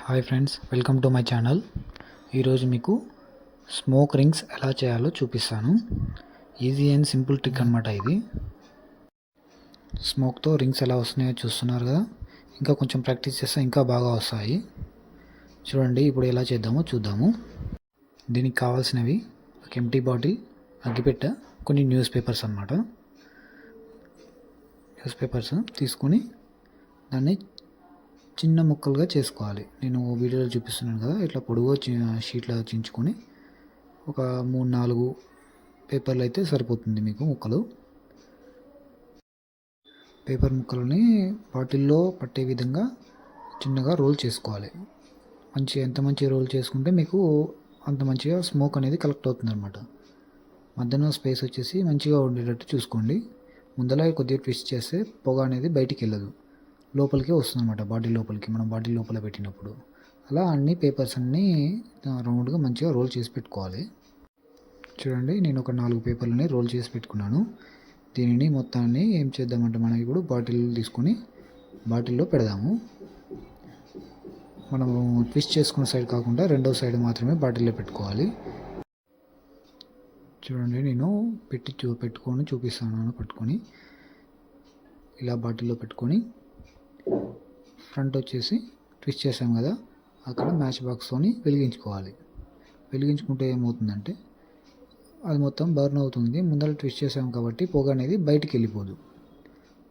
Hi friends, welcome to my channel. ఈరోజు మీకు smoke rings ఎలా చేయాలో చూపిస్తాను. ఈజీ అండ్ సింపుల్ ట్రిక్ అనమాట ఇది. స్మోక్తో రింగ్స్ ఎలా వస్తున్నాయో చూస్తున్నారు కదా. ఇంకా కొంచెం ప్రాక్టీస్ చేస్తే ఇంకా బాగా వస్తాయి. చూడండి ఇప్పుడు ఎలా చేద్దామో చూద్దాము. దీనికి కావాల్సినవి ఒక ఎంటీ బాటిల్, అగ్గిపెట్టె, కొన్ని న్యూస్ పేపర్స్ అన్నమాట. న్యూస్ పేపర్స్ తీసుకొని దాన్ని చిన్న ముక్కలుగా చేసుకోవాలి. నేను వీడియోలో చూపిస్తున్నాను కదా, ఇట్లా పొడుగు షీట్లో చించుకొని ఒక 3-4 పేపర్లు అయితే సరిపోతుంది మీకు ముక్కలు. పేపర్ ముక్కలని బాటిల్లో పట్టే విధంగా చిన్నగా రోల్ చేసుకోవాలి. ఎంత మంచి రోల్ చేసుకుంటే మీకు అంత మంచిగా స్మోక్ అనేది కలెక్ట్ అవుతుంది అనమాట. మధ్యలో స్పేస్ వచ్చేసి మంచిగా ఉండేటట్టు చూసుకోండి. ముందర కొద్దిగా ట్విస్ట్ చేస్తే పొగ అనేది బయటికి వెళ్ళదు, లోపలికి వస్తుంది అనమాట. బాటిల్ లోపలికి మనం బాటిల్ లోపల పెట్టినప్పుడు అలా అన్ని పేపర్స్ అన్నీ రౌండ్గా మంచిగా రోల్ చేసి పెట్టుకోవాలి. చూడండి నేను ఒక 4 పేపర్లని రోల్ చేసి పెట్టుకున్నాను. దీనిని మొత్తాన్ని ఏం చేద్దామంటే మనం ఇప్పుడు బాటిల్ తీసుకొని బాటిల్లో పెడదాము. మనము ట్విస్ట్ చేసుకున్న సైడ్ కాకుండా రెండో సైడ్ మాత్రమే బాటిల్లో పెట్టుకోవాలి. చూడండి నేను పెట్టుకొని చూపిస్తాను. పట్టుకొని ఇలా బాటిల్లో పెట్టుకొని ఫ్రంట్ వచ్చేసి ట్విస్ట్ చేసాం కదా, అక్కడ మ్యాచ్ బాక్స్తోని వెలిగించుకోవాలి. వెలిగించుకుంటే ఏమవుతుందంటే అది మొత్తం బర్న్ అవుతుంది. ముందర ట్విస్ట్ చేసాం కాబట్టి పొగ అనేది బయటికి వెళ్ళిపోదు,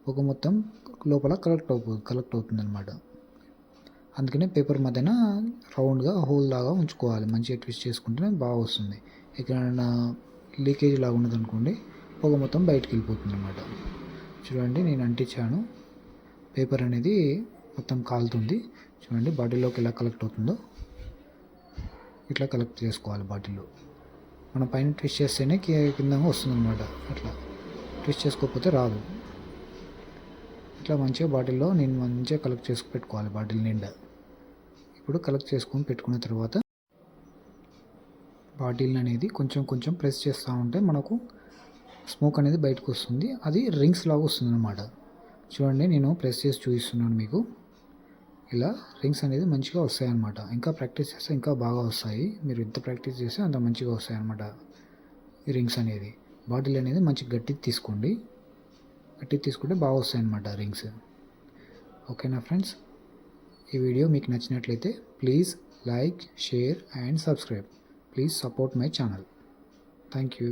పొగ మొత్తం లోపల కలెక్ట్ అవుతుంది అనమాట. అందుకనే పేపర్ మధ్యన రౌండ్గా హోల్ లాగా ఉంచుకోవాలి. మంచిగా ట్విస్ట్ చేసుకుంటేనే బాగా వస్తుంది. ఎక్కడైనా లీకేజ్ లాగా ఉన్నది అనుకోండి, పొగ మొత్తం బయటికి వెళ్ళిపోతుంది అనమాట. చూడండి నేను అంటించాను. పేపర్ అనేది మొత్తం కాలుతుంది. చూడండి బాటిల్లోకి ఎలా కలెక్ట్ అవుతుందో ఇట్లా కలెక్ట్ చేసుకోవాలి. బాటిల్లో మనం పైన ట్విస్ట్ చేస్తేనే కింద వస్తుంది అనమాట. అట్లా ట్విస్ట్ చేసుకోకపోతే రాదు. ఇట్లా మంచిగా బాటిల్లో నేను మంచిగా కలెక్ట్ చేసుకు పెట్టుకోవాలి బాటిల్ నిండా. ఇప్పుడు కలెక్ట్ చేసుకొని పెట్టుకున్న తర్వాత బాటిల్ అనేది కొంచెం ప్రెస్ చేస్తూ ఉంటే మనకు స్మోక్ అనేది బయటకు వస్తుంది. అది రింగ్స్ లాగా వస్తుంది అనమాట. చూడండి నేను ప్రెస్ చేసి చూపిస్తున్నాను మీకు. ఇలా రింగ్స్ అనేది మంచిగా వస్తాయి అన్నమాట. ఇంకా ప్రాక్టీస్ చేస్తే ఇంకా బాగా వస్తాయి. మీరు ఎంత ప్రాక్టీస్ చేస్తే అంత మంచిగా వస్తాయి అన్నమాట ఈ రింగ్స్ అనేది. బాటిల్ అనేది మంచి గట్టిది తీసుకోండి. గట్టిది తీసుకుంటే బాగా వస్తాయి అన్నమాట రింగ్స్. ఓకేనా ఫ్రెండ్స్, ఈ వీడియో మీకు నచ్చినట్లయితే please like, share and subscribe. Please support my channel. Thank you.